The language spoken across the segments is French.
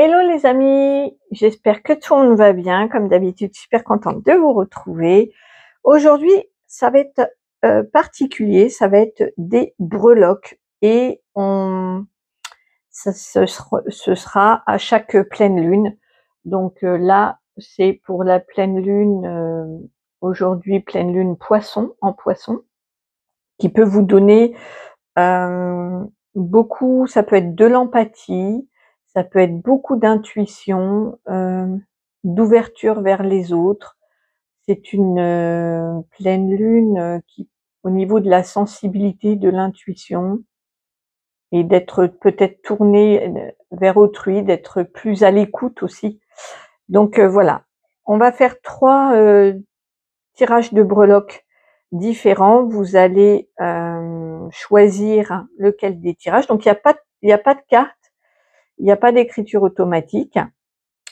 Hello les amis, j'espère que tout le monde va bien. Comme d'habitude, super contente de vous retrouver. Aujourd'hui, ça va être particulier, ça va être des breloques et ce sera à chaque pleine lune. Donc là, c'est pour la pleine lune, aujourd'hui pleine lune poisson, en poisson, qui peut vous donner beaucoup, ça peut être de l'empathie, ça peut être beaucoup d'intuition, d'ouverture vers les autres. C'est une pleine lune qui, au niveau de la sensibilité, de l'intuition, et d'être peut-être tourné vers autrui, d'être plus à l'écoute aussi. Donc voilà, on va faire 3 tirages de breloques différents. Vous allez choisir lequel des tirages. Donc il n'y a pas de carte, il n'y a pas d'écriture automatique.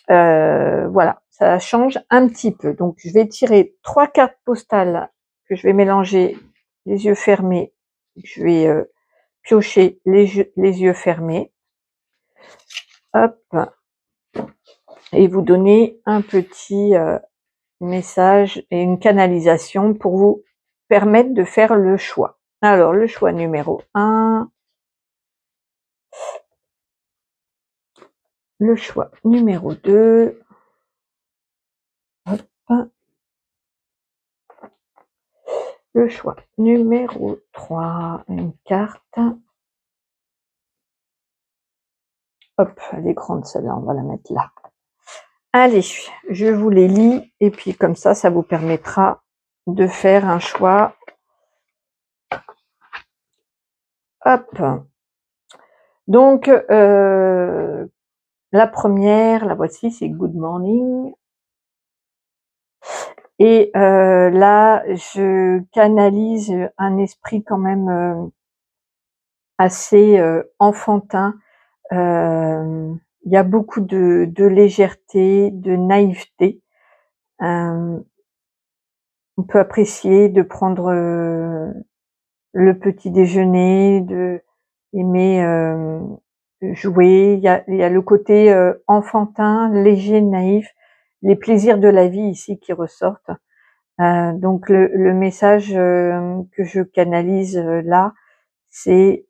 Voilà, ça change un petit peu. Donc je vais tirer 3 cartes postales que je vais mélanger les yeux fermés. Je vais piocher les yeux fermés. Hop, et vous donner un petit message et une canalisation pour vous permettre de faire le choix. Alors, le choix numéro 1, le choix numéro 2, hop, le choix numéro 3, une carte. Hop, elle est grande celle-là, on va la mettre là. Allez, je vous les lis et puis comme ça vous permettra de faire un choix. Hop. Donc, la première, la voici, c'est Good Morning. Et là, je canalise un esprit quand même assez enfantin. Il y a beaucoup de légèreté, de naïveté. On peut apprécier de prendre le petit déjeuner, de aimer jouer. Il y a le côté enfantin, léger, naïf, les plaisirs de la vie ici qui ressortent. Donc le message que je canalise là, c'est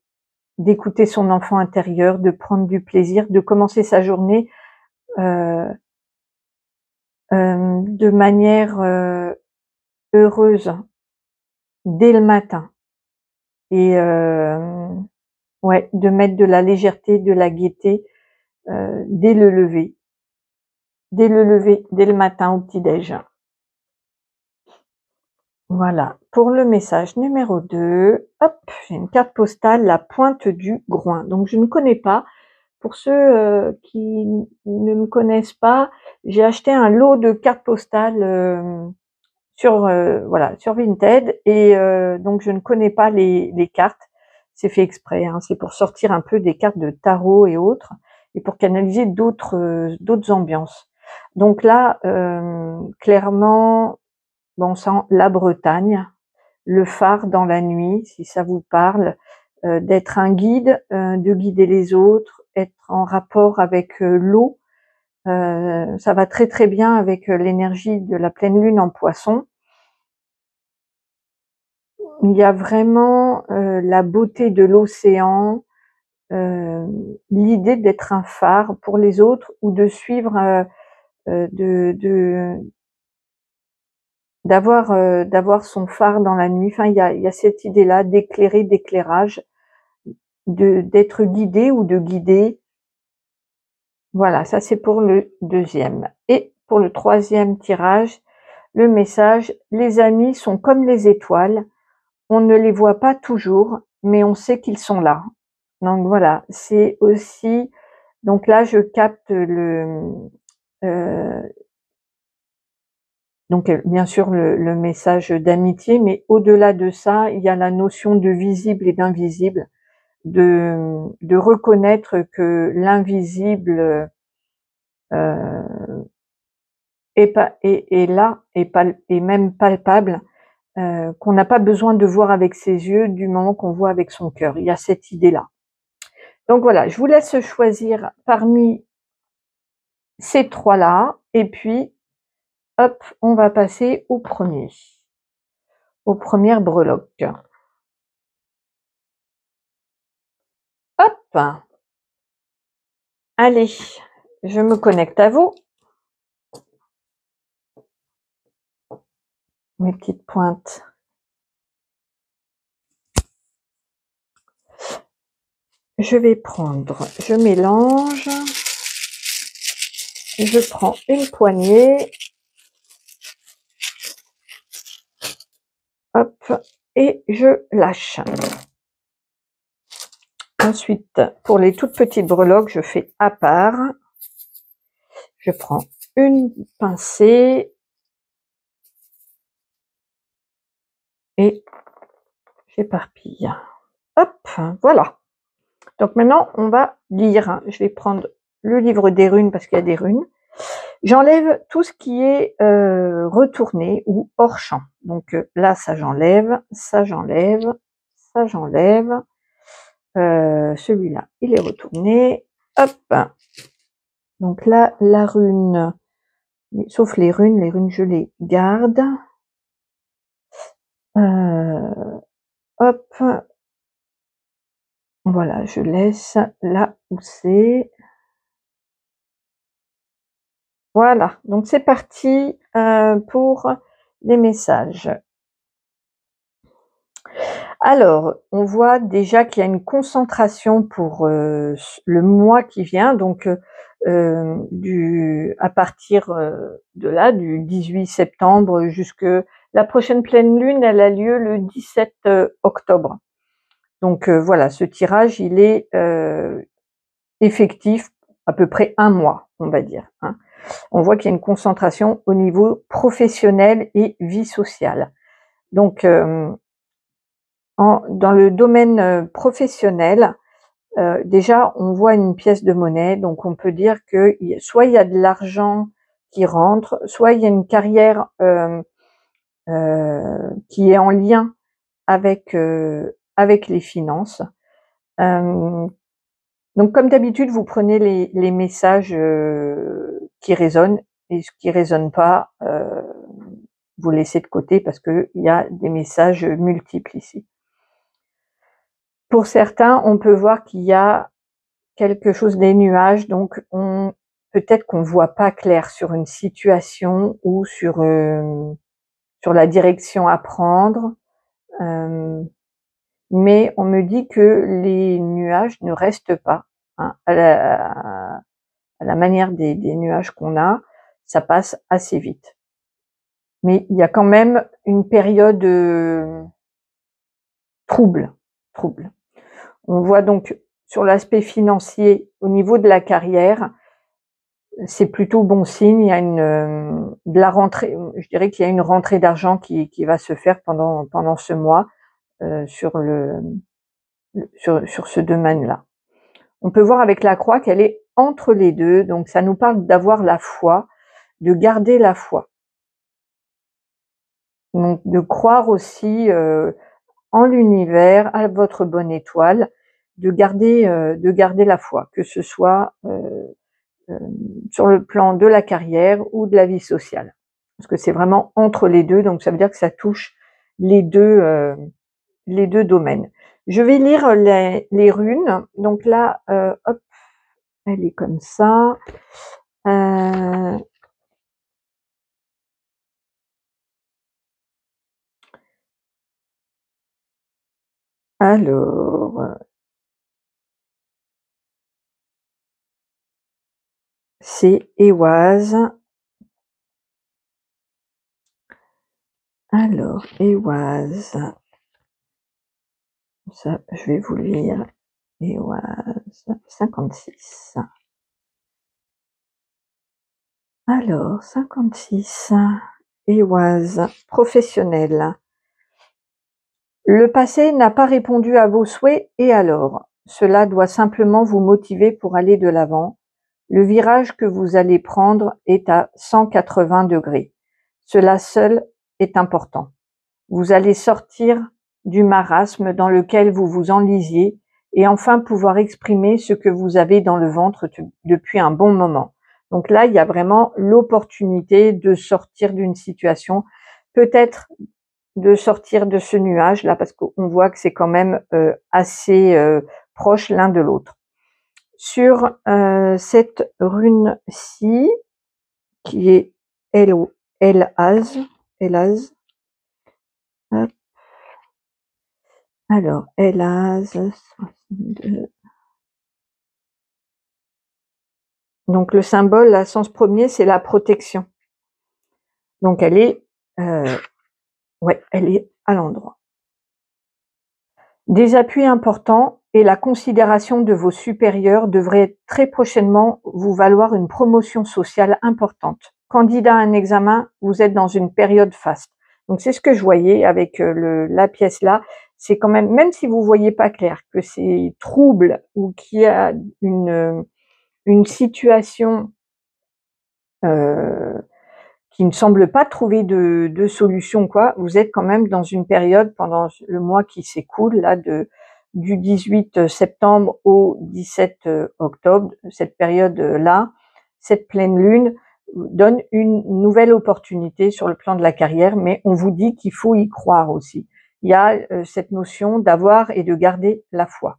d'écouter son enfant intérieur, de prendre du plaisir, de commencer sa journée de manière heureuse dès le matin. Et ouais, de mettre de la légèreté, de la gaieté dès le lever, dès le matin au petit-déj. Voilà, pour le message numéro 2, hop, j'ai une carte postale, la Pointe du Groin. Donc je ne connais pas. Pour ceux qui ne me connaissent pas, j'ai acheté un lot de cartes postales voilà, sur Vinted et donc je ne connais pas les cartes. C'est fait exprès, hein, c'est pour sortir un peu des cartes de tarot et autres, et pour canaliser d'autres ambiances. Donc là, clairement, bon, on sent la Bretagne, le phare dans la nuit, si ça vous parle, d'être un guide, de guider les autres, être en rapport avec l'eau. Ça va très très bien avec l'énergie de la pleine lune en Poisson. Il y a vraiment la beauté de l'océan, l'idée d'être un phare pour les autres ou de suivre, d'avoir son phare dans la nuit. Enfin, il y a cette idée-là d'éclairer, d'éclairage, d'être guidé ou de guider. Voilà, ça c'est pour le deuxième. Et pour le troisième tirage, le message: les amis sont comme les étoiles, on ne les voit pas toujours, mais on sait qu'ils sont là. Donc voilà, c'est aussi, donc là je capte donc bien sûr le message d'amitié, mais au-delà de ça, il y a la notion de visible et d'invisible, de reconnaître que l'invisible est là, est même palpable, qu'on n'a pas besoin de voir avec ses yeux du moment qu'on voit avec son cœur. Il y a cette idée-là. Donc voilà, je vous laisse choisir parmi ces trois-là, et puis, hop, on va passer aux premières breloques. Hop! Allez, je me connecte à vous. Mes petites pointes. Je vais prendre, je mélange, je prends une poignée, hop, et je lâche. Ensuite, pour les toutes petites breloques, je fais à part. Je prends une pincée et j'éparpille. Hop, voilà. Donc maintenant, on va lire. Je vais prendre le livre des runes parce qu'il y a des runes. J'enlève tout ce qui est retourné ou hors champ. Donc là, ça j'enlève, ça j'enlève, ça j'enlève. Celui-là, il est retourné. Hop. Donc là, la rune, sauf les runes je les garde. Hop. Voilà, je laisse là où c'est. Voilà, donc c'est parti pour les messages. Alors, on voit déjà qu'il y a une concentration pour le mois qui vient, donc à partir de là, du 18 septembre jusque la prochaine pleine lune, elle a lieu le 17 octobre. Donc voilà, ce tirage, il est effectif à peu près un mois, on va dire. Hein. On voit qu'il y a une concentration au niveau professionnel et vie sociale. Donc, dans le domaine professionnel, déjà, on voit une pièce de monnaie, donc on peut dire que soit il y a de l'argent qui rentre, soit il y a une carrière qui est en lien avec les finances. Donc, comme d'habitude, vous prenez les messages qui résonnent et ce qui résonne pas, vous laissez de côté parce que il y a des messages multiples ici. Pour certains, on peut voir qu'il y a quelque chose des nuages, donc peut-être qu'on voit pas clair sur une situation ou sur la direction à prendre. Mais on me dit que les nuages ne restent pas. Hein, à la manière des nuages qu'on a, ça passe assez vite. Mais il y a quand même une période trouble. On voit donc sur l'aspect financier, au niveau de la carrière, c'est plutôt bon signe. Il y a de la rentrée. Je dirais qu'il y a une rentrée d'argent qui va se faire pendant ce mois sur ce domaine-là. On peut voir avec la croix qu'elle est entre les deux, donc ça nous parle d'avoir la foi, de garder la foi. Donc de croire aussi en l'univers, à votre bonne étoile, de garder la foi, que ce soit sur le plan de la carrière ou de la vie sociale. Parce que c'est vraiment entre les deux, donc ça veut dire que ça touche les deux domaines. Je vais lire les runes. Donc là, hop, elle est comme ça. Alors, c'est Éoise. Alors, Éoise. Ça, je vais vous lire. Éoise, 56. Alors, 56. Éoise, professionnelle. Le passé n'a pas répondu à vos souhaits et alors? Cela doit simplement vous motiver pour aller de l'avant. Le virage que vous allez prendre est à 180 degrés. Cela seul est important. Vous allez sortir du marasme dans lequel vous vous enlisiez et enfin pouvoir exprimer ce que vous avez dans le ventre depuis un bon moment. Donc là, il y a vraiment l'opportunité de sortir d'une situation, peut-être de sortir de ce nuage là, parce qu'on voit que c'est quand même assez proche l'un de l'autre. Sur cette rune-ci, qui est Elaz, hop. Alors Elaz, 62. Donc le symbole, à sens premier, c'est la protection. Donc elle est, ouais, elle est à l'endroit. Des appuis importants et la considération de vos supérieurs devraient très prochainement vous valoir une promotion sociale importante. Candidat à un examen, vous êtes dans une période faste. Donc c'est ce que je voyais avec la pièce là. C'est quand même si vous voyez pas clair, que c'est trouble ou qu'il y a une situation qui ne semble pas trouver de solution, quoi, vous êtes quand même dans une période pendant le mois qui s'écoule là du 18 septembre au 17 octobre, cette période-là, cette pleine lune donne une nouvelle opportunité sur le plan de la carrière, mais on vous dit qu'il faut y croire aussi. Il y a cette notion d'avoir et de garder la foi.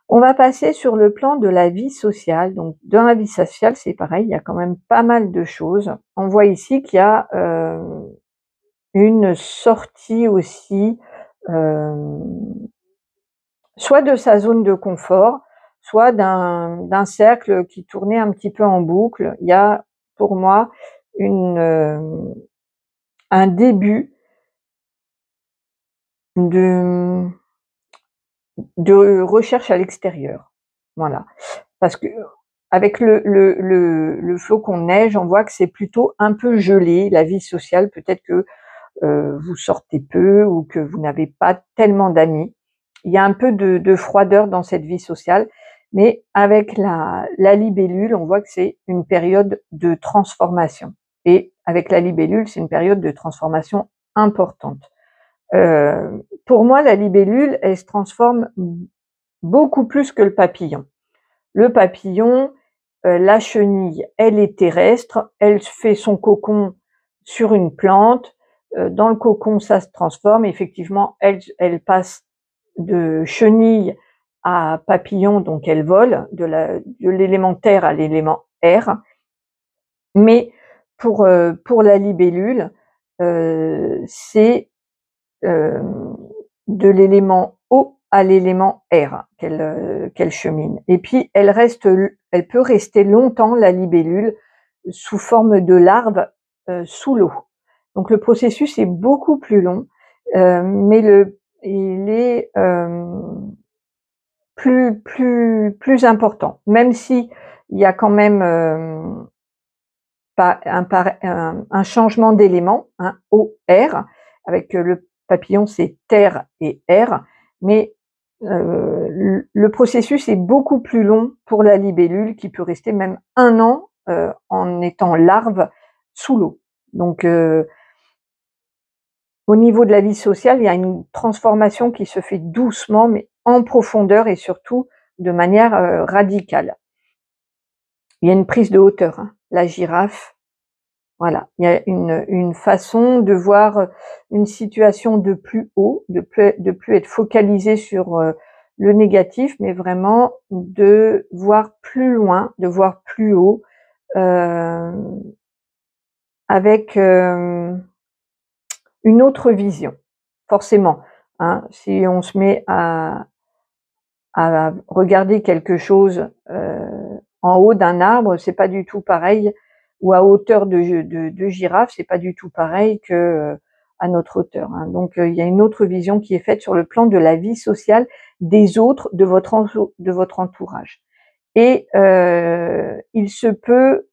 On va passer sur le plan de la vie sociale. Donc, dans la vie sociale, c'est pareil, il y a quand même pas mal de choses. On voit ici qu'il y a une sortie aussi, soit de sa zone de confort, soit d'un cercle qui tournait un petit peu en boucle. Il y a, pour moi, un début de recherche à l'extérieur. Voilà. Parce que avec le flocon de neige, on voit que c'est plutôt un peu gelé, la vie sociale. Peut-être que vous sortez peu ou que vous n'avez pas tellement d'amis. Il y a un peu de froideur dans cette vie sociale, mais avec la libellule, on voit que c'est une période de transformation. Et avec la libellule, c'est une période de transformation importante. Pour moi, la libellule, elle se transforme beaucoup plus que le papillon. Le papillon, la chenille, elle est terrestre, elle fait son cocon sur une plante. Dans le cocon, ça se transforme. Effectivement, elle passe de chenille à papillon, donc elle vole de l'élément terre à l'élément air. Mais pour la libellule, c'est de l'élément eau à l'élément air qu'elle chemine. Et puis elle peut rester longtemps, la libellule, sous forme de larve sous l'eau. Donc le processus est beaucoup plus long, mais il est plus important. Même si il y a quand même un changement d'éléments, hein, eau, air, avec le papillon, c'est terre et air, mais le processus est beaucoup plus long pour la libellule qui peut rester même 1 an en étant larve sous l'eau. Donc au niveau de la vie sociale, il y a une transformation qui se fait doucement, mais en profondeur et surtout de manière radicale. Il y a une prise de hauteur, hein. La girafe, voilà, il y a une façon de voir une situation de plus haut, de plus être focalisé sur le négatif, mais vraiment de voir plus loin, de voir plus haut, avec une autre vision. Forcément, hein, si on se met à regarder quelque chose en haut d'un arbre, c'est pas du tout pareil, ou à hauteur de girafe, c'est pas du tout pareil que à notre hauteur, hein. Donc il y a une autre vision qui est faite sur le plan de la vie sociale des autres, de votre entourage. Et il se peut,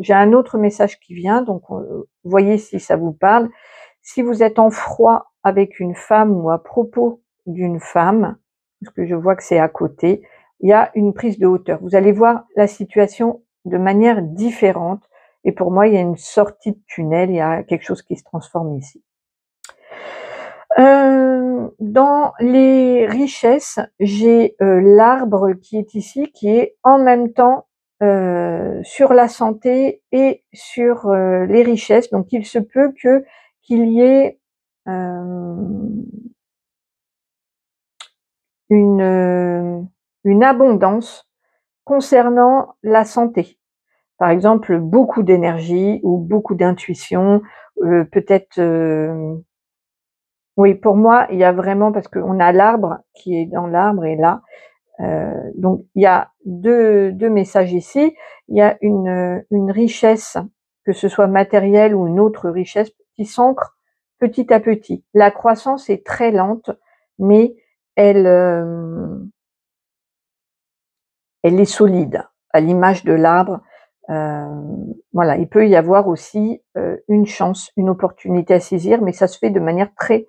j'ai un autre message qui vient, donc voyez si ça vous parle. Si vous êtes en froid avec une femme ou à propos d'une femme, parce que je vois que c'est à côté, il y a une prise de hauteur. Vous allez voir la situation de manière différente. Et pour moi, il y a une sortie de tunnel, il y a quelque chose qui se transforme ici. Dans les richesses, j'ai l'arbre qui est ici, qui est en même temps sur la santé et sur les richesses. Donc il se peut qu'il y ait une abondance concernant la santé. Par exemple, beaucoup d'énergie ou beaucoup d'intuition, peut-être, oui, pour moi, il y a vraiment, parce qu'on a l'arbre qui est dans l'arbre et là, donc il y a deux messages ici. Il y a une richesse, que ce soit matérielle ou une autre richesse, qui s'ancre petit à petit. La croissance est très lente, mais elle, elle est solide, à l'image de l'arbre. Voilà, il peut y avoir aussi une chance, une opportunité à saisir, mais ça se fait de manière très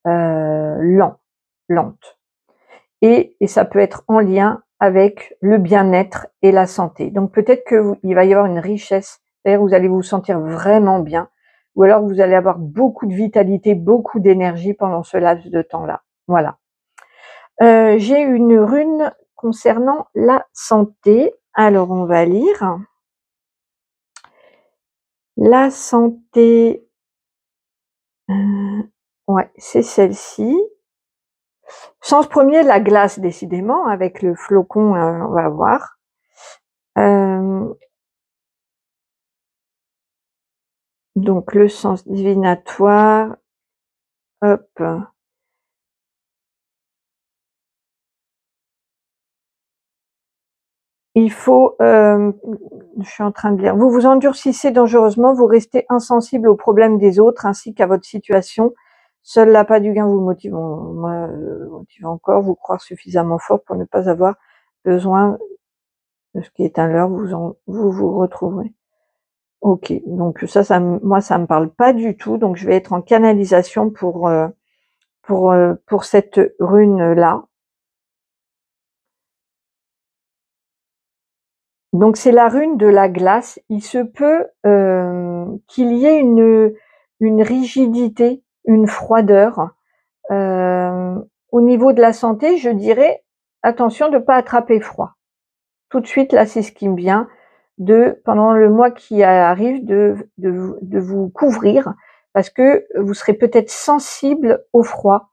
lente. Et ça peut être en lien avec le bien-être et la santé. Donc peut-être qu'il va y avoir une richesse, c'est-à-dire vous allez vous sentir vraiment bien, ou alors vous allez avoir beaucoup de vitalité, beaucoup d'énergie pendant ce laps de temps-là. Voilà. J'ai une rune concernant la santé. Alors on va lire. La santé, ouais, c'est celle-ci. Sens premier, la glace, décidément, avec le flocon, on va voir. Donc le sens divinatoire, hop. Il faut, je suis en train de lire. Vous vous endurcissez dangereusement, vous restez insensible aux problèmes des autres ainsi qu'à votre situation. Seul l'appât du gain vous motive, motive encore, vous croire suffisamment fort pour ne pas avoir besoin de ce qui est un leurre, vous retrouverez. Ok, donc ça moi ça me parle pas du tout, donc je vais être en canalisation pour cette rune là. Donc c'est la rune de la glace. Il se peut qu'il y ait une rigidité, une froideur. Au niveau de la santé, je dirais attention de ne pas attraper froid. Tout de suite, là, c'est ce qui me vient, pendant le mois qui arrive, de vous couvrir, parce que vous serez peut-être sensible au froid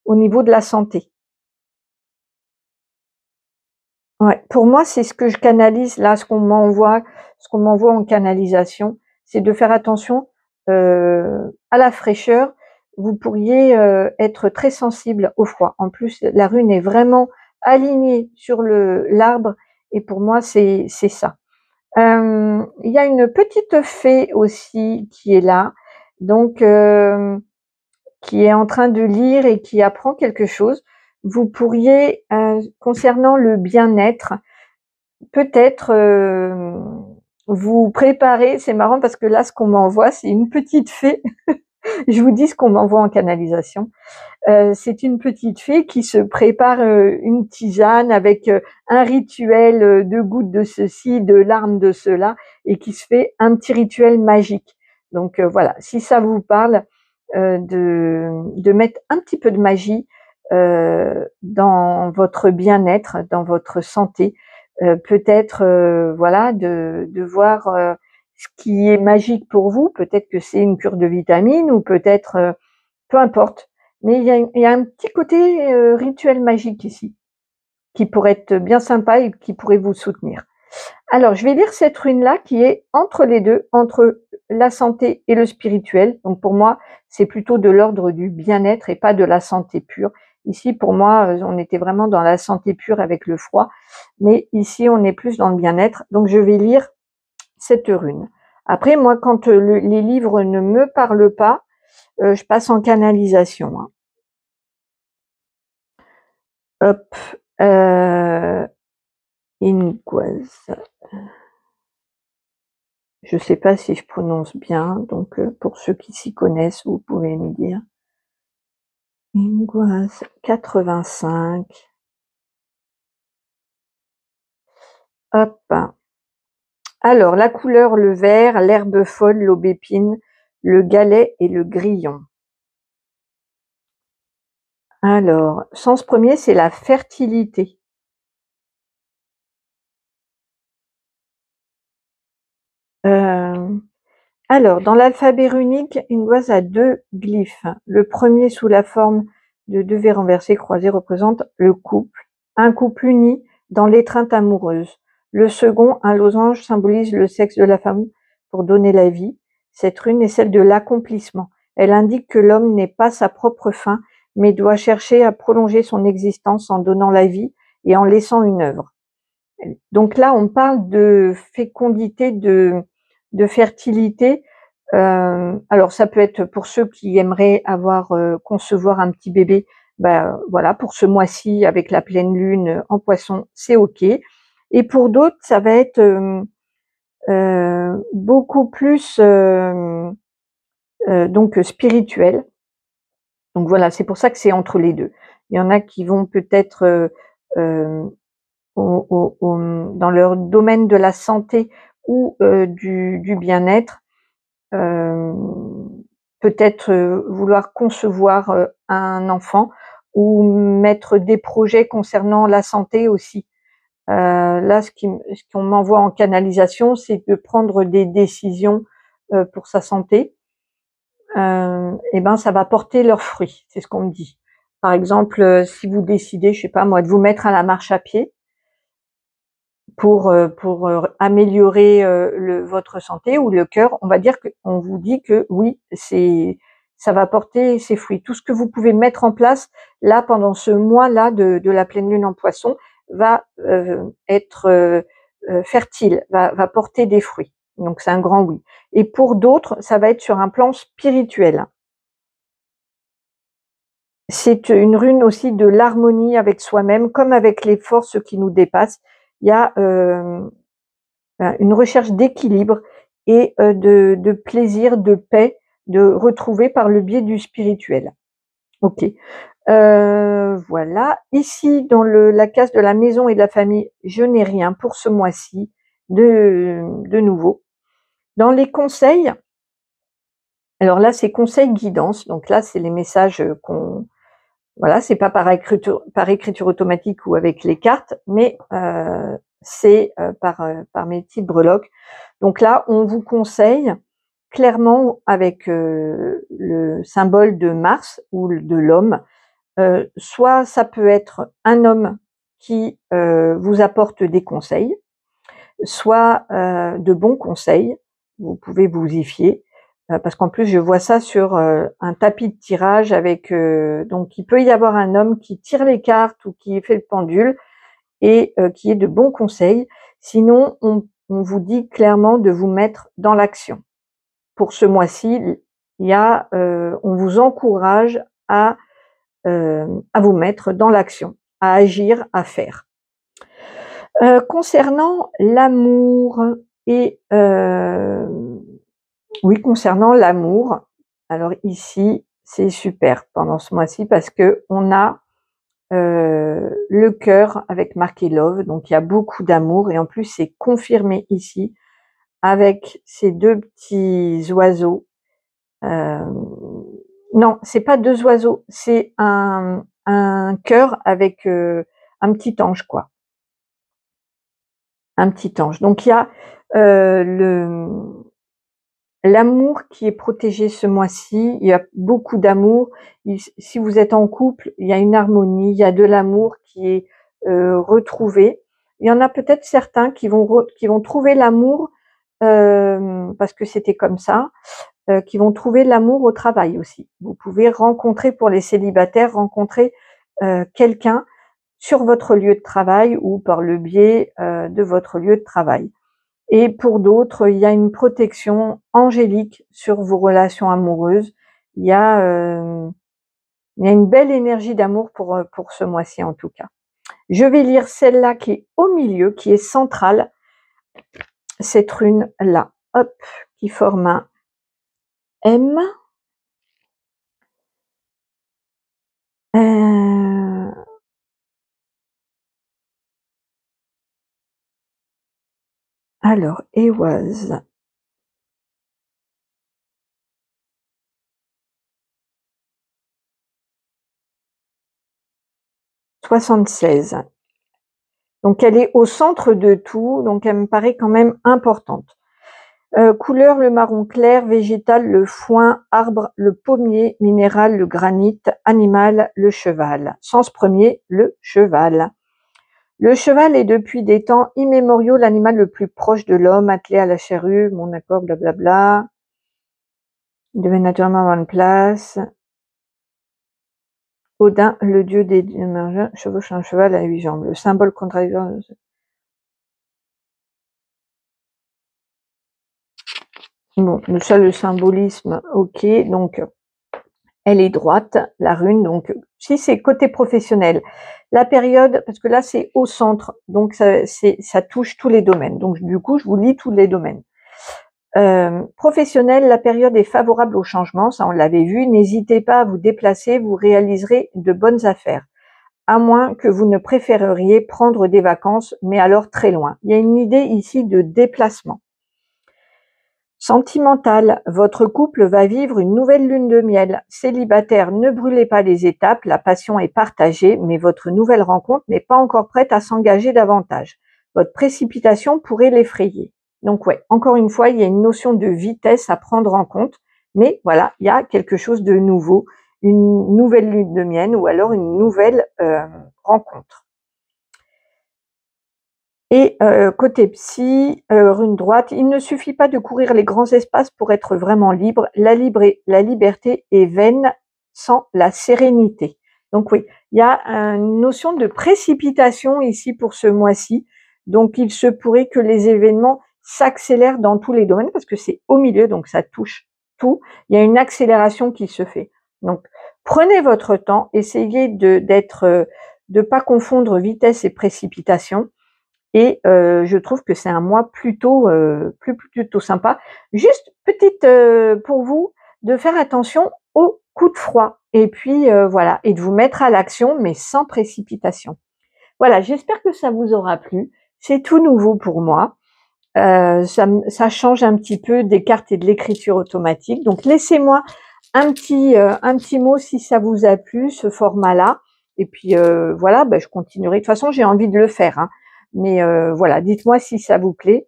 au niveau de la santé. Ouais, pour moi, c'est ce que je canalise là, ce qu'on m'envoie en canalisation, c'est de faire attention à la fraîcheur. Vous pourriez être très sensible au froid. En plus, la rune est vraiment alignée sur l'arbre, et pour moi, c'est ça. Il y a une petite fée aussi qui est là, donc qui est en train de lire et qui apprend quelque chose. Vous pourriez, concernant le bien-être, peut-être vous préparer. C'est marrant parce que là, ce qu'on m'envoie, c'est une petite fée. Je vous dis ce qu'on m'envoie en canalisation. C'est une petite fée qui se prépare une tisane avec un rituel de gouttes de ceci, de larmes de cela, et qui se fait un petit rituel magique. Donc voilà, si ça vous parle, de mettre un petit peu de magie dans votre bien-être, dans votre santé, peut-être voilà, de voir ce qui est magique pour vous. Peut-être que c'est une cure de vitamines, ou peut-être peu importe. Mais il y a un petit côté rituel magique ici, qui pourrait être bien sympa et qui pourrait vous soutenir. Alors, je vais lire cette rune-là qui est entre les deux, entre la santé et le spirituel. Donc pour moi, c'est plutôt de l'ordre du bien-être et pas de la santé pure. Ici, pour moi, on était vraiment dans la santé pure avec le froid, mais ici, on est plus dans le bien-être. Donc je vais lire cette rune. Après, moi, quand les livres ne me parlent pas, je passe en canalisation. Hein. Hop, Inguaz. Je sais pas si je prononce bien, donc pour ceux qui s'y connaissent, vous pouvez me dire. Inguaz 85. Hop. Alors, la couleur, le vert, l'herbe folle, l'aubépine, le galet et le grillon. Alors, sens premier, c'est la fertilité. Alors, dans l'alphabet runique, une oise a 2 glyphes. Le premier, sous la forme de 2 V renversés croisés, représente le couple, un couple uni dans l'étreinte amoureuse. Le second, un losange, symbolise le sexe de la femme pour donner la vie. Cette rune est celle de l'accomplissement. Elle indique que l'homme n'est pas sa propre fin, mais doit chercher à prolonger son existence en donnant la vie et en laissant une œuvre. Donc là, on parle de fécondité, de fertilité. Alors ça peut être pour ceux qui aimeraient concevoir un petit bébé, voilà, pour ce mois-ci avec la pleine lune en Poisson, c'est ok. Et pour d'autres, ça va être beaucoup plus donc spirituel. Donc voilà, c'est pour ça que c'est entre les deux. Il y en a qui vont peut-être dans leur domaine de la santé ou du bien-être, peut-être vouloir concevoir un enfant ou mettre des projets concernant la santé aussi. Là, ce qu'on m'envoie en canalisation, c'est de prendre des décisions pour sa santé. Et ben, ça va porter leurs fruits, c'est ce qu'on me dit. Par exemple, si vous décidez, je sais pas moi, de vous mettre à la marche à pied, pour améliorer votre santé ou le cœur, on va dire qu'on vous dit que oui, ça va porter ses fruits. Tout ce que vous pouvez mettre en place là pendant ce mois-là de la pleine lune en Poisson va être fertile, va porter des fruits. Donc c'est un grand oui. Et pour d'autres, ça va être sur un plan spirituel. C'est une rune aussi de l'harmonie avec soi-même, comme avec les forces qui nous dépassent. Il y a une recherche d'équilibre et de plaisir, de paix, de retrouver par le biais du spirituel. Ok. Voilà. Ici, dans la case de la maison et de la famille, je n'ai rien pour ce mois-ci de nouveau. Dans les conseils, alors là, c'est conseils guidance. Donc là, c'est les messages voilà, c'est pas par écriture automatique ou avec les cartes, mais c'est par mes petites breloques. Donc là, on vous conseille clairement avec le symbole de Mars ou de l'homme, soit ça peut être un homme qui vous apporte des conseils, soit de bons conseils, vous pouvez vous y fier, parce qu'en plus je vois ça sur un tapis de tirage avec donc il peut y avoir un homme qui tire les cartes ou qui fait le pendule et qui ait de bons conseils. Sinon, on vous dit clairement de vous mettre dans l'action. Pour ce mois-ci, on vous encourage à vous mettre dans l'action, à agir, à faire. Concernant l'amour et oui, concernant l'amour, alors ici, c'est super pendant ce mois-ci parce que on a le cœur avec marqué love, donc il y a beaucoup d'amour et en plus c'est confirmé ici avec ces 2 petits oiseaux. Non, c'est pas 2 oiseaux, c'est un cœur avec un petit ange quoi. Un petit ange. Donc il y a l'amour qui est protégé ce mois-ci. Il y a beaucoup d'amour. Si vous êtes en couple, il y a une harmonie, il y a de l'amour qui est retrouvé. Il y en a peut-être certains qui vont trouver l'amour parce que c'était comme ça, qui vont trouver l'amour au travail aussi. Vous pouvez rencontrer, pour les célibataires, rencontrer quelqu'un sur votre lieu de travail ou par le biais de votre lieu de travail. Et pour d'autres, il y a une protection angélique sur vos relations amoureuses. Il y a une belle énergie d'amour pour ce mois-ci en tout cas. Je vais lire celle-là qui est au milieu, qui est centrale, cette rune-là, hop, qui forme un M. Alors, Éoise. « 76. Donc elle est au centre de tout, donc elle me paraît quand même importante. Couleur, le marron clair. Végétal, le foin. Arbre, le pommier. Minéral, le granit. Animal, le cheval. Sens premier, le cheval. Le cheval est depuis des temps immémoriaux l'animal le plus proche de l'homme, attelé à la charrue, mon accord, blablabla. Il devait naturellement avoir une place. Odin, le dieu des chevauche un cheval à 8 jambes. Le symbole contradictoire. Bon, ça, le symbolisme, ok. Donc, elle est droite, la rune. Donc, si c'est côté professionnel, la période, parce que là, c'est au centre, donc ça touche tous les domaines. Donc, du coup, je vous lis tous les domaines. Professionnel, la période est favorable au changement, ça on l'avait vu. N'hésitez pas à vous déplacer, vous réaliserez de bonnes affaires. À moins que vous ne préféreriez prendre des vacances, mais alors très loin. Il y a une idée ici de déplacement. Sentimental, votre couple va vivre une nouvelle lune de miel. Célibataire, ne brûlez pas les étapes, la passion est partagée, mais votre nouvelle rencontre n'est pas encore prête à s'engager davantage. Votre précipitation pourrait l'effrayer. Donc ouais, encore une fois, il y a une notion de vitesse à prendre en compte, mais voilà, il y a quelque chose de nouveau, une nouvelle lune de miel ou alors une nouvelle rencontre. Et côté psy, rune droite, il ne suffit pas de courir les grands espaces pour être vraiment libre. La liberté est vaine sans la sérénité. Donc oui, il y a une notion de précipitation ici pour ce mois-ci. Donc il se pourrait que les événements s'accélèrent dans tous les domaines parce que c'est au milieu, donc ça touche tout. Il y a une accélération qui se fait. Donc prenez votre temps, essayez de pas confondre vitesse et précipitation. Et je trouve que c'est un mois plutôt sympa. Juste petite pour vous, de faire attention aux coups de froid et puis voilà, et de vous mettre à l'action mais sans précipitation. Voilà, j'espère que ça vous aura plu. C'est tout nouveau pour moi. Ça change un petit peu des cartes et de l'écriture automatique. Donc laissez-moi un petit mot si ça vous a plu, ce format-là. Et puis voilà, je continuerai. De toute façon, j'ai envie de le faire, hein. Mais voilà, dites-moi si ça vous plaît.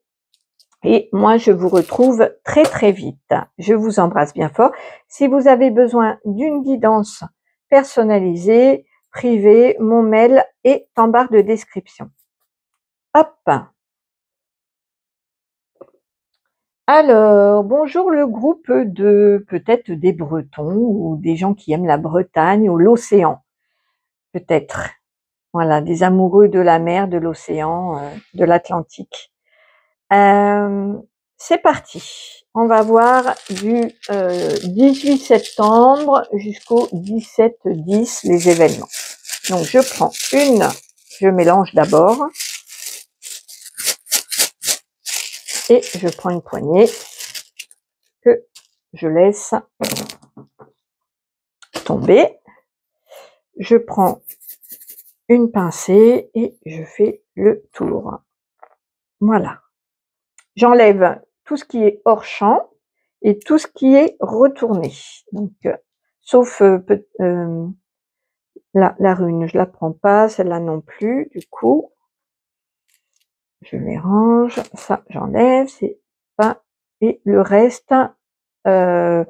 Et moi, je vous retrouve très très vite. Je vous embrasse bien fort. Si vous avez besoin d'une guidance personnalisée, privée, mon mail est en barre de description. Hop. Alors, bonjour le groupe de peut-être des Bretons ou des gens qui aiment la Bretagne ou l'océan, peut-être. Voilà, des amoureux de la mer, de l'océan, de l'Atlantique. C'est parti. On va voir du 18 septembre jusqu'au 17-10 les événements. Donc je prends je mélange d'abord et je prends une poignée que je laisse tomber. Je prends une pincée et je fais le tour. Voilà. J'enlève tout ce qui est hors champ et tout ce qui est retourné. Donc, sauf la rune, je la prends pas, celle-là non plus. Du coup, je les range. Ça, j'enlève. C'est pas. Et le reste, la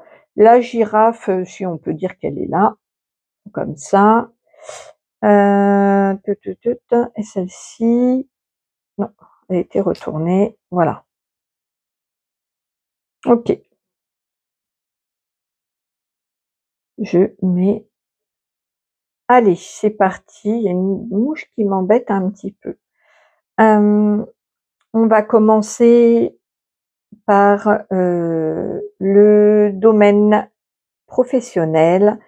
girafe, si on peut dire qu'elle est là, comme ça. Et celle-ci, non, elle a été retournée. Voilà. Ok. Je mets. Allez, c'est parti. Il y a une mouche qui m'embête un petit peu. On va commencer par le domaine professionnel.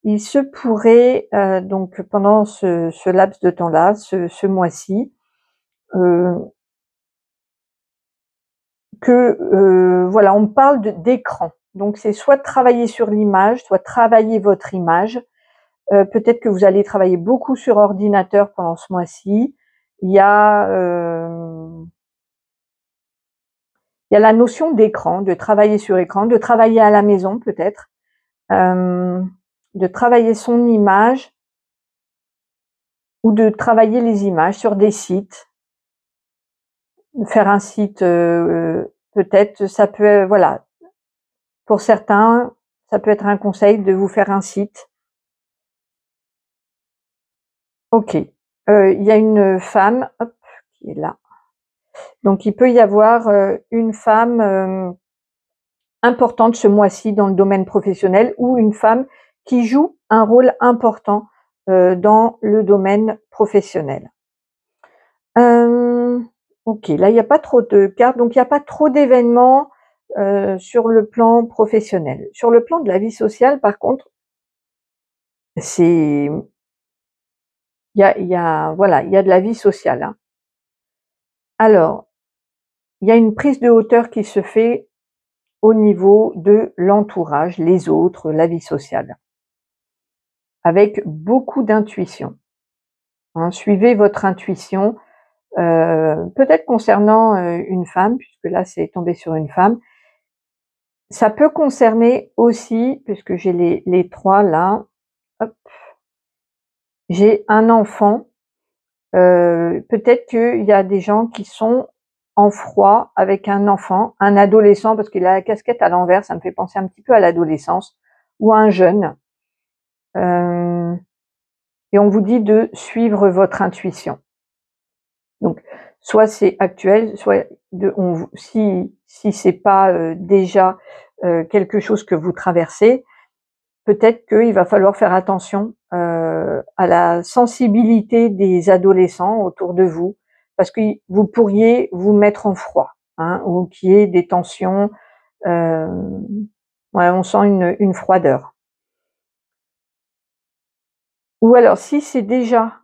Il se pourrait donc pendant ce laps de temps-là, ce mois-ci, que voilà, on parle d'écran. Donc c'est soit travailler sur l'image, soit travailler votre image. Peut-être que vous allez travailler beaucoup sur ordinateur pendant ce mois-ci. Il y a la notion d'écran, de travailler sur écran, de travailler à la maison peut-être, de travailler son image ou de travailler les images sur des sites, faire un site peut-être, ça peut, voilà, pour certains, ça peut être un conseil de vous faire un site. Ok, il y a une femme, hop, qui est là. Donc il peut y avoir une femme importante ce mois-ci dans le domaine professionnel ou une femme qui joue un rôle important dans le domaine professionnel. Ok, là il n'y a pas trop de cartes, donc il n'y a pas trop d'événements sur le plan professionnel. Sur le plan de la vie sociale, par contre, c'est voilà, il y a de la vie sociale, hein. Alors, il y a une prise de hauteur qui se fait au niveau de l'entourage, les autres, la vie sociale, avec beaucoup d'intuition, hein. Suivez votre intuition, peut-être concernant une femme, puisque là c'est tombé sur une femme. Ça peut concerner aussi, puisque j'ai les trois là, hop, j'ai un enfant. Peut-être qu'il y a des gens qui sont en froid avec un enfant, un adolescent, parce qu'il a la casquette à l'envers, ça me fait penser un petit peu à l'adolescence, ou un jeune. Et on vous dit de suivre votre intuition. Donc, soit c'est actuel, soit si c'est pas déjà quelque chose que vous traversez, peut-être qu'il va falloir faire attention à la sensibilité des adolescents autour de vous, parce que vous pourriez vous mettre en froid, hein, ou qu'il y ait des tensions. Ouais, on sent une froideur. Ou alors, si c'est déjà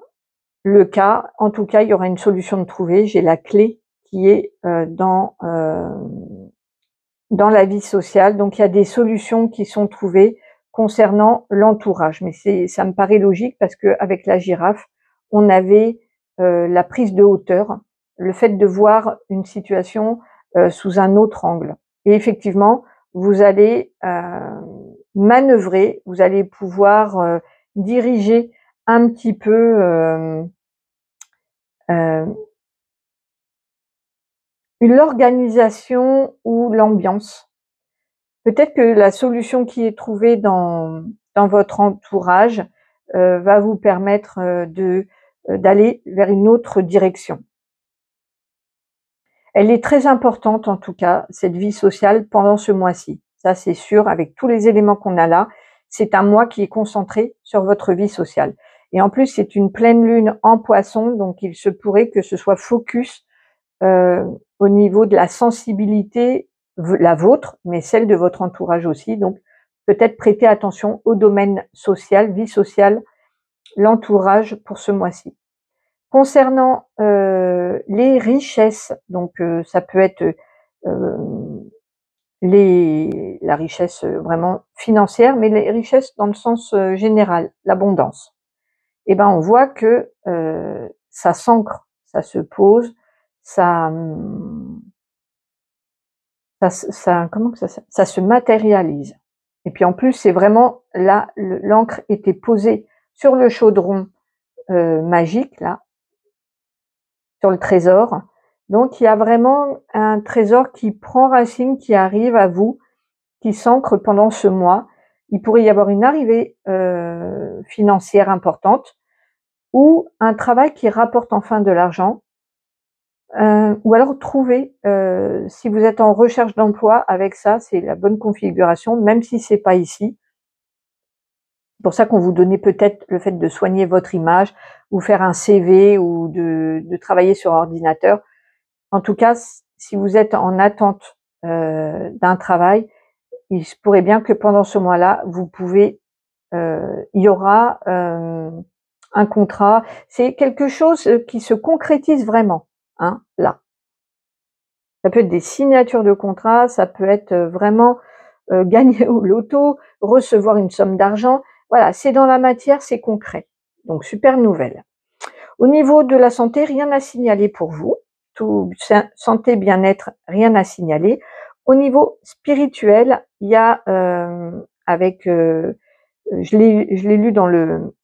le cas, en tout cas, il y aura une solution de trouver. J'ai la clé qui est dans la vie sociale. Donc, il y a des solutions qui sont trouvées concernant l'entourage. Mais ça me paraît logique parce qu'avec la girafe, on avait la prise de hauteur, le fait de voir une situation sous un autre angle. Et effectivement, vous allez manœuvrer, vous allez pouvoir diriger un petit peu l'organisation ou l'ambiance. Peut-être que la solution qui est trouvée dans votre entourage va vous permettre d'aller vers une autre direction. Elle est très importante en tout cas, cette vie sociale, pendant ce mois-ci. Ça c'est sûr, avec tous les éléments qu'on a là, c'est un mois qui est concentré sur votre vie sociale. Et en plus, c'est une pleine lune en Poisson, donc il se pourrait que ce soit focus au niveau de la sensibilité, la vôtre, mais celle de votre entourage aussi. Donc, peut-être prêter attention au domaine social, vie sociale, l'entourage pour ce mois-ci. Concernant les richesses, donc ça peut être la richesse vraiment financière, mais les richesses dans le sens général, l'abondance. Eh ben, on voit que ça s'ancre, ça se pose, ça se matérialise. Et puis en plus, c'est vraiment là, l'encre était posée sur le chaudron magique, là, sur le trésor. Donc il y a vraiment un trésor qui prend racine, qui arrive à vous, qui s'ancre pendant ce mois. Il pourrait y avoir une arrivée financière importante ou un travail qui rapporte enfin de l'argent. Ou alors trouver, si vous êtes en recherche d'emploi, avec ça, c'est la bonne configuration, même si c'est pas ici. C'est pour ça qu'on vous donnait peut-être le fait de soigner votre image, ou faire un CV, ou de travailler sur ordinateur. En tout cas, si vous êtes en attente d'un travail, il se pourrait bien que pendant ce mois-là, il y aura un contrat. C'est quelque chose qui se concrétise vraiment, hein, là. Ça peut être des signatures de contrats, ça peut être vraiment gagner au loto, recevoir une somme d'argent. Voilà, c'est dans la matière, c'est concret. Donc super nouvelle. Au niveau de la santé, rien à signaler pour vous. Tout santé, bien-être, rien à signaler. Au niveau spirituel, il y a je l'ai lu dans le,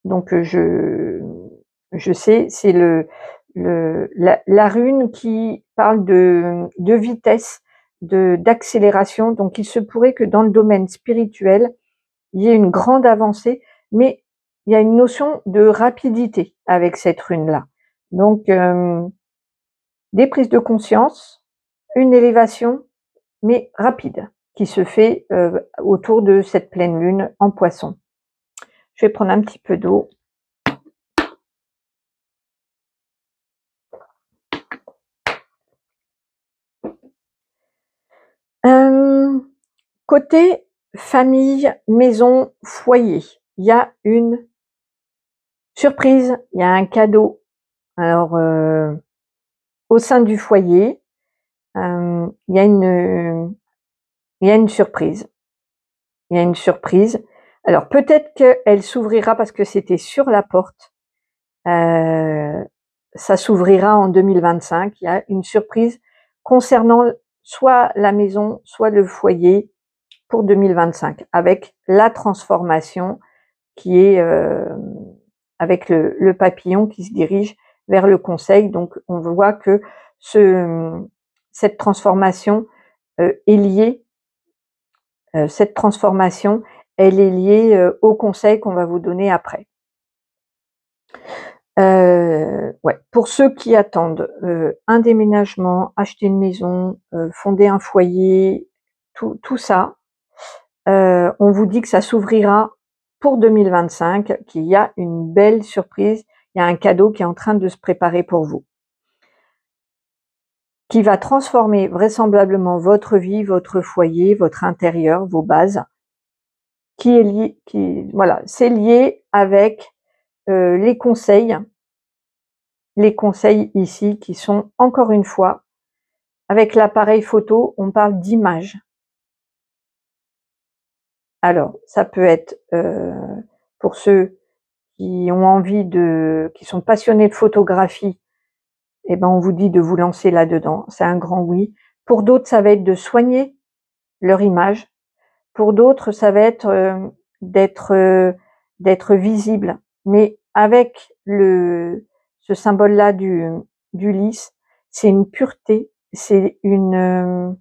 donc je sais, c'est la rune qui parle de vitesse, d'accélération. Donc il se pourrait que dans le domaine spirituel, il y ait une grande avancée, mais il y a une notion de rapidité avec cette rune-là. Donc des prises de conscience, une élévation, mais rapide, qui se fait autour de cette pleine lune en Poisson. Je vais prendre un petit peu d'eau. Côté famille, maison, foyer, il y a une surprise, il y a un cadeau. Alors, au sein du foyer, il y a une surprise. Il y a une surprise. Alors, peut-être qu'elle s'ouvrira parce que c'était sur la porte. Ça s'ouvrira en 2025. Il y a une surprise concernant soit la maison, soit le foyer pour 2025, avec la transformation qui est avec le papillon qui se dirige vers le conseil. Donc, on voit que cette transformation est liée. Cette transformation, elle est liée au conseil qu'on va vous donner après. Ouais. Pour ceux qui attendent un déménagement, acheter une maison, fonder un foyer, tout ça, on vous dit que ça s'ouvrira pour 2025, qu'il y a une belle surprise, il y a un cadeau qui est en train de se préparer pour vous, qui va transformer vraisemblablement votre vie, votre foyer, votre intérieur, vos bases, qui est lié, voilà, c'est lié avec les conseils ici qui sont encore une fois avec l'appareil photo, on parle d'image. Alors, ça peut être pour ceux qui ont envie qui sont passionnés de photographie, eh ben on vous dit de vous lancer là-dedans, c'est un grand oui. Pour d'autres, ça va être de soigner leur image. Pour d'autres, ça va être d'être visible. Mais avec ce symbole-là du lys, c'est une pureté, c'est une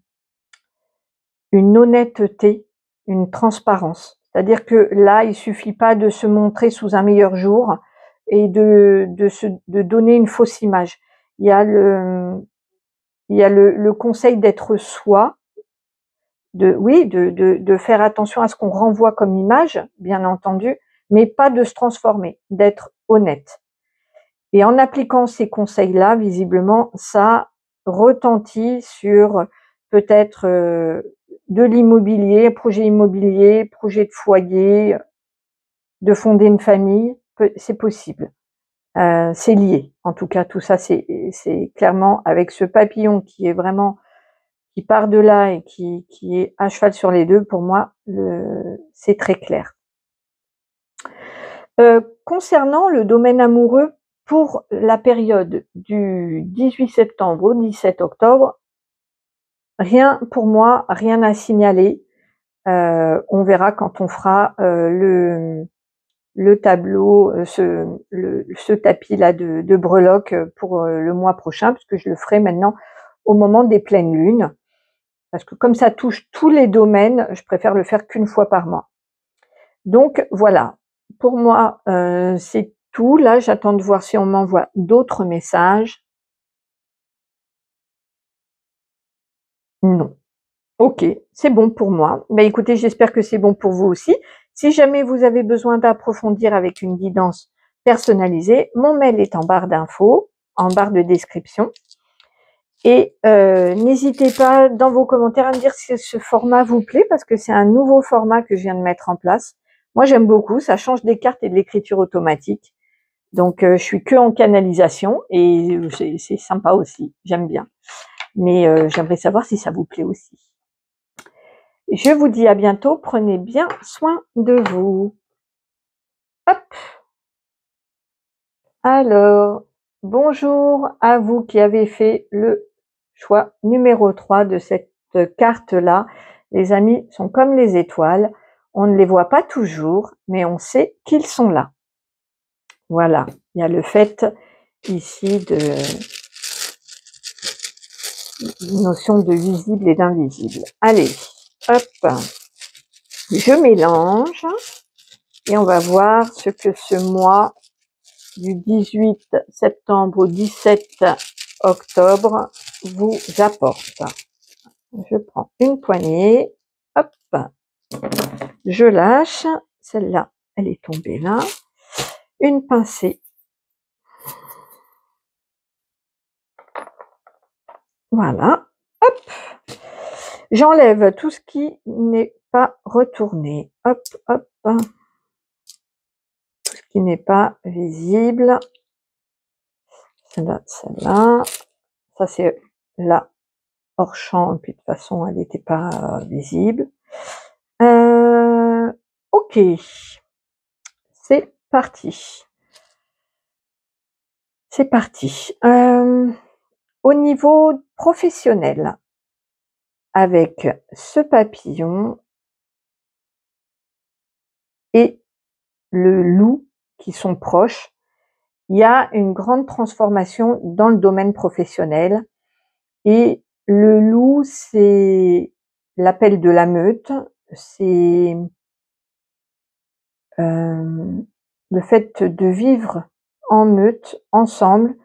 honnêteté, une transparence. C'est-à-dire que là, il suffit pas de se montrer sous un meilleur jour et de donner une fausse image. Il y a le conseil d'être soi, de faire attention à ce qu'on renvoie comme image, bien entendu, mais pas de se transformer, d'être honnête. Et en appliquant ces conseils-là, visiblement, ça retentit sur peut-être de l'immobilier, projet immobilier, projet de foyer, de fonder une famille, c'est possible. C'est lié. En tout cas, tout ça, c'est clairement avec ce papillon qui est vraiment, qui part de là et qui est à cheval sur les deux, pour moi, c'est très clair. Concernant le domaine amoureux, pour la période du 18 septembre au 17 octobre, rien pour moi, rien à signaler. On verra quand on fera le tableau, ce tapis-là de breloques pour le mois prochain, parce que je le ferai maintenant au moment des pleines lunes. Parce que comme ça touche tous les domaines, je préfère le faire qu'une fois par mois. Donc voilà, pour moi, c'est tout. Là, j'attends de voir si on m'envoie d'autres messages. Non. Ok, c'est bon pour moi. Ben, écoutez, j'espère que c'est bon pour vous aussi. Si jamais vous avez besoin d'approfondir avec une guidance personnalisée, mon mail est en barre d'infos, en barre de description. Et n'hésitez pas dans vos commentaires à me dire si ce format vous plaît, parce que c'est un nouveau format que je viens de mettre en place. Moi, j'aime beaucoup, ça change des cartes et de l'écriture automatique. Donc, je suis que en canalisation et c'est sympa aussi, j'aime bien. Mais j'aimerais savoir si ça vous plaît aussi. Je vous dis à bientôt, prenez bien soin de vous. Hop. Alors, bonjour à vous qui avez fait le choix numéro 3 de cette carte-là. Les amis sont comme les étoiles, on ne les voit pas toujours, mais on sait qu'ils sont là. Voilà, il y a le fait ici de notion de visible et d'invisible. Allez, hop, je mélange et on va voir ce que ce mois du 18 septembre au 17 octobre vous apporte. Je prends une poignée, hop, je lâche, celle-là, elle est tombée là, une pincée, voilà, hop, j'enlève tout ce qui n'est pas retourné, hop, hop, tout ce qui n'est pas visible, celle-là, ça c'est là, hors champ, et puis de toute façon elle n'était pas visible. Ok, c'est parti. C'est parti. Au niveau professionnel, avec ce papillon et le loup qui sont proches, il y a une grande transformation dans le domaine professionnel. Et le loup, c'est l'appel de la meute, c'est le fait de vivre en meute, ensemble,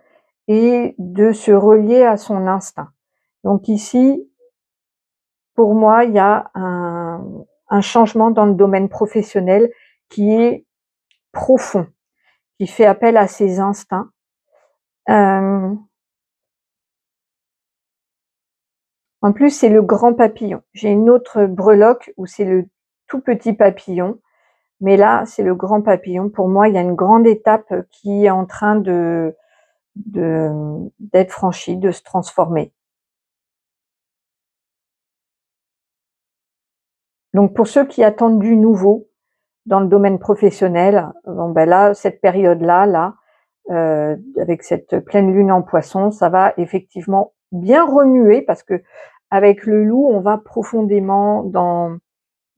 et de se relier à son instinct. Donc ici, pour moi, il y a un changement dans le domaine professionnel qui est profond, qui fait appel à ses instincts. En plus, c'est le grand papillon. J'ai une autre breloque où c'est le tout petit papillon, mais là, c'est le grand papillon. Pour moi, il y a une grande étape qui est en train d'être franchie, de se transformer. Donc, pour ceux qui attendent du nouveau dans le domaine professionnel, bon ben là, cette période-là, avec cette pleine lune en Poisson, ça va effectivement bien remuer parce que avec le loup, on va profondément dans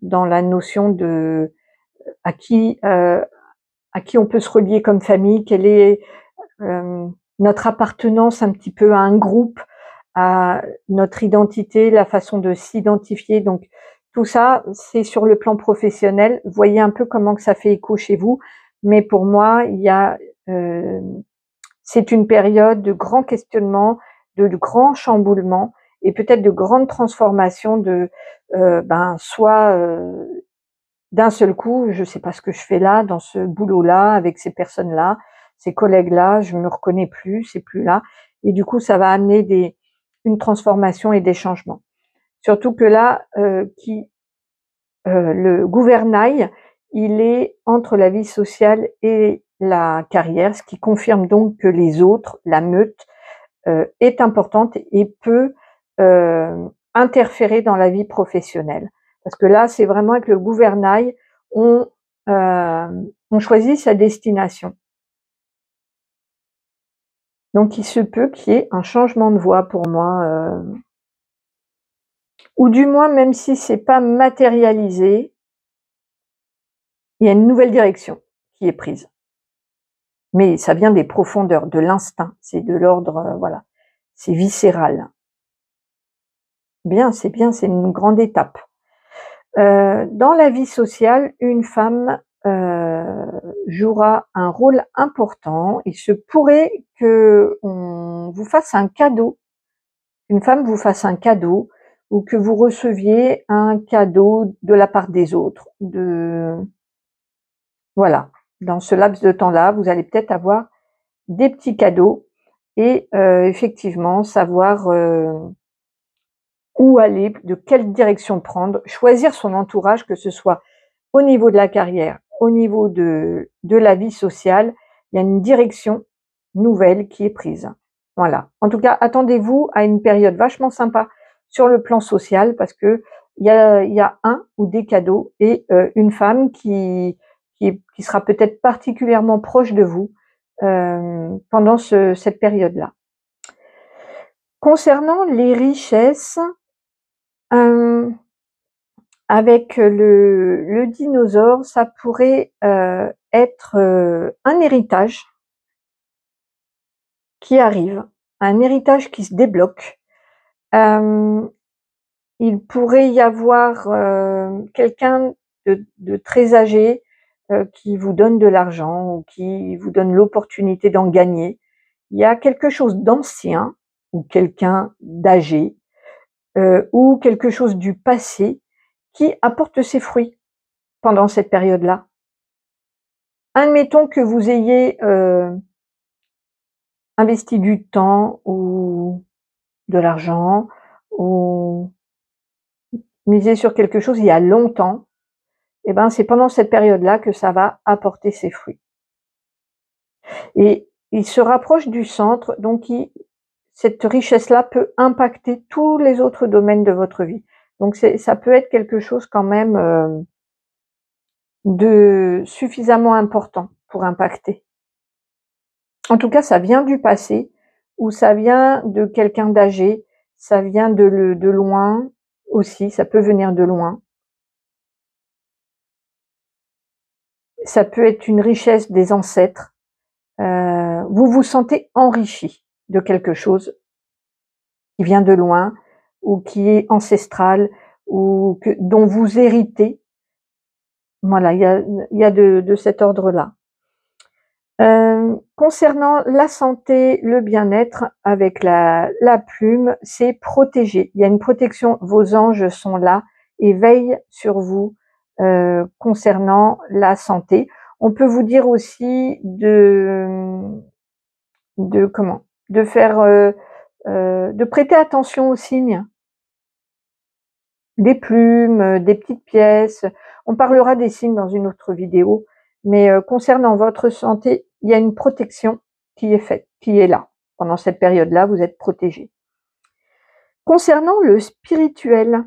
la notion de à qui on peut se relier comme famille, quelle est notre appartenance un petit peu à un groupe, à notre identité, la façon de s'identifier. Donc tout ça, c'est sur le plan professionnel. Voyez un peu comment que ça fait écho chez vous. Mais pour moi, il y a c'est une période de grands questionnements, de grands chamboulements et peut-être de grandes transformations de soit d'un seul coup, je sais pas ce que je fais là, dans ce boulot-là, avec ces personnes-là, ces collègues-là, je me reconnais plus, c'est plus là. Et du coup, ça va amener une transformation et des changements. Surtout que là, le gouvernail, il est entre la vie sociale et la carrière, ce qui confirme donc que les autres, la meute, est importante et peut interférer dans la vie professionnelle. Parce que là, c'est vraiment avec le gouvernail, on, on choisit sa destination. Donc il se peut qu'il y ait un changement de voie pour moi, ou du moins, même si c'est pas matérialisé, il y a une nouvelle direction qui est prise. Mais ça vient des profondeurs, de l'instinct, c'est de l'ordre, voilà, c'est viscéral. Bien, c'est une grande étape. Dans la vie sociale, une femme jouera un rôle important. Il se pourrait que on vous fasse un cadeau, une femme vous fasse un cadeau, ou que vous receviez un cadeau de la part des autres. Voilà, dans ce laps de temps-là, vous allez peut-être avoir des petits cadeaux et effectivement savoir où aller, de quelle direction prendre, choisir son entourage, que ce soit au niveau de la carrière, au niveau de la vie sociale, il y a une direction nouvelle qui est prise. Voilà. En tout cas, attendez-vous à une période vachement sympa sur le plan social parce que il y a un ou des cadeaux et une femme qui sera peut-être particulièrement proche de vous pendant cette période-là. Concernant les richesses, avec le dinosaure, ça pourrait être un héritage. qui arrive, un héritage qui se débloque. Il pourrait y avoir quelqu'un de très âgé qui vous donne de l'argent ou qui vous donne l'opportunité d'en gagner. Il y a quelque chose d'ancien ou quelqu'un d'âgé ou quelque chose du passé qui apporte ses fruits pendant cette période-là. Admettons que vous ayez investi du temps ou de l'argent ou misé sur quelque chose il y a longtemps, et ben c'est pendant cette période-là que ça va apporter ses fruits. Et il se rapproche du centre, donc cette richesse-là peut impacter tous les autres domaines de votre vie. Donc ça peut être quelque chose quand même de suffisamment important pour impacter. En tout cas, ça vient du passé ou ça vient de quelqu'un d'âgé, ça vient de loin aussi, ça peut venir de loin. Ça peut être une richesse des ancêtres. Vous vous sentez enrichi de quelque chose qui vient de loin ou qui est ancestral ou dont vous héritez. Voilà, il y a de cet ordre-là. Concernant la santé, le bien-être, avec la plume, c'est protégé. Il y a une protection, vos anges sont là et veillent sur vous concernant la santé. On peut vous dire aussi de faire de prêter attention aux signes, des plumes, des petites pièces. On parlera des signes dans une autre vidéo, mais concernant votre santé, il y a une protection qui est faite, qui est là. Pendant cette période-là, vous êtes protégé. Concernant le spirituel,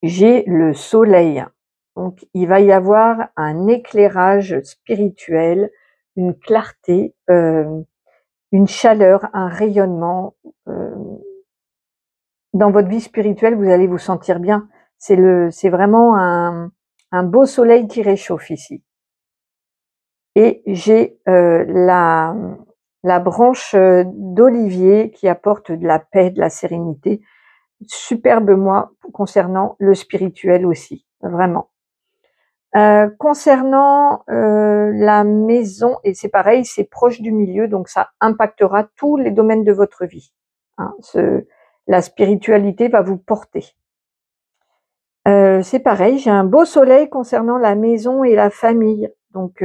j'ai le soleil. Donc, il va y avoir un éclairage spirituel, une clarté, une chaleur, un rayonnement. Dans votre vie spirituelle, vous allez vous sentir bien. C'est vraiment un beau soleil qui réchauffe ici. Et j'ai la branche d'olivier qui apporte de la paix, de la sérénité. Superbe moi concernant le spirituel aussi, vraiment. Concernant la maison, et c'est pareil, c'est proche du milieu, donc ça impactera tous les domaines de votre vie. Hein, la spiritualité va vous porter. C'est pareil, j'ai un beau soleil concernant la maison et la famille. Donc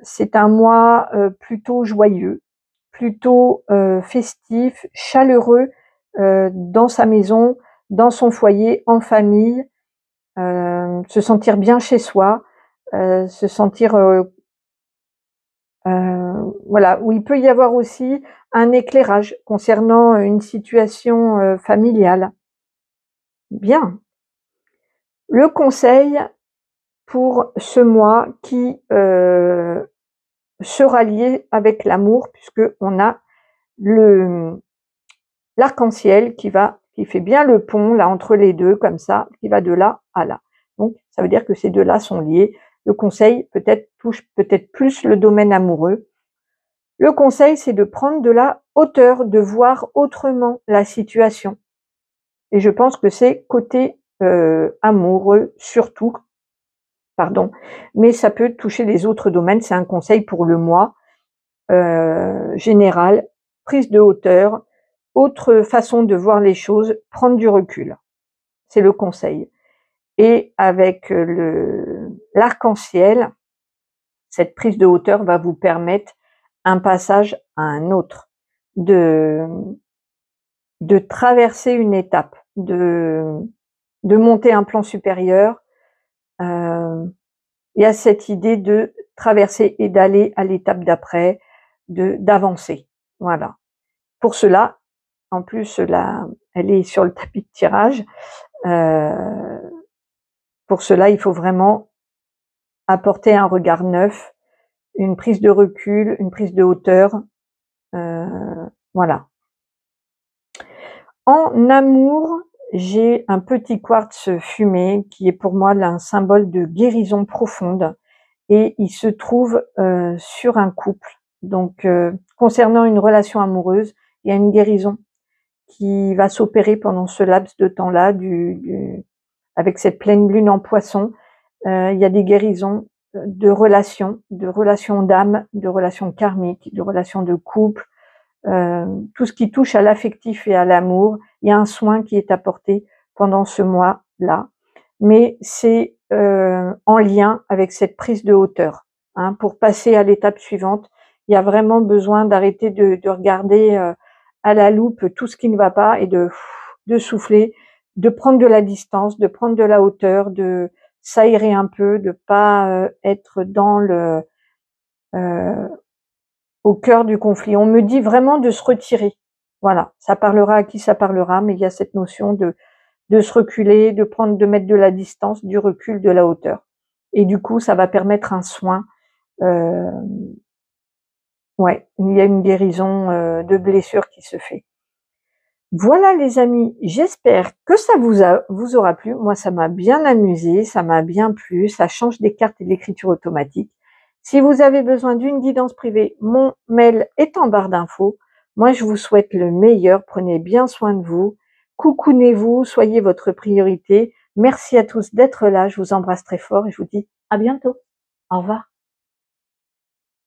c'est un mois plutôt joyeux, plutôt festif, chaleureux dans sa maison, dans son foyer, en famille, se sentir bien chez soi, se sentir voilà, où il peut y avoir aussi un éclairage concernant une situation familiale. Bien. Le conseil pour ce mois qui sera lié avec l'amour, puisque on a l'arc-en-ciel qui fait bien le pont là entre les deux, comme ça, qui va de là à là. Donc ça veut dire que ces deux-là sont liés. Le conseil touche peut-être plus le domaine amoureux. Le conseil, c'est de prendre de la hauteur, de voir autrement la situation. Et je pense que c'est côté amoureux surtout, pardon, mais ça peut toucher les autres domaines. C'est un conseil pour le mois général, prise de hauteur, autre façon de voir les choses, prendre du recul. C'est le conseil. Et avec l'arc-en-ciel, cette prise de hauteur va vous permettre un passage à un autre, de traverser une étape, de monter un plan supérieur. Il y a cette idée de traverser et d'aller à l'étape d'après, d'avancer. Voilà. Pour cela, en plus, là, elle est sur le tapis de tirage. Pour cela, il faut vraiment apporter un regard neuf, une prise de recul, une prise de hauteur. Voilà. En amour, j'ai un petit quartz fumé qui est pour moi un symbole de guérison profonde et il se trouve sur un couple. Donc, concernant une relation amoureuse, il y a une guérison qui va s'opérer pendant ce laps de temps-là, avec cette pleine lune en Poisson. Il y a des guérisons de relations d'âme, de relations karmiques, de relations de couple, tout ce qui touche à l'affectif et à l'amour. Il y a un soin qui est apporté pendant ce mois-là, mais c'est en lien avec cette prise de hauteur. Hein, pour passer à l'étape suivante, il y a vraiment besoin d'arrêter de regarder à la loupe tout ce qui ne va pas et de souffler, de prendre de la distance, de prendre de la hauteur, de s'aérer un peu, de pas être dans au cœur du conflit. On me dit vraiment de se retirer. Voilà, ça parlera à qui ça parlera, mais il y a cette notion de se reculer, de mettre de la distance, du recul, de la hauteur. Et du coup, ça va permettre un soin. Ouais, il y a une guérison de blessure qui se fait. Voilà les amis, j'espère que ça vous aura plu. Moi, ça m'a bien amusé, ça m'a bien plu, ça change des cartes et de l'écriture automatique. Si vous avez besoin d'une guidance privée, mon mail est en barre d'infos. Moi, je vous souhaite le meilleur, prenez bien soin de vous, coucounez-vous, soyez votre priorité. Merci à tous d'être là, je vous embrasse très fort et je vous dis à bientôt. Au revoir.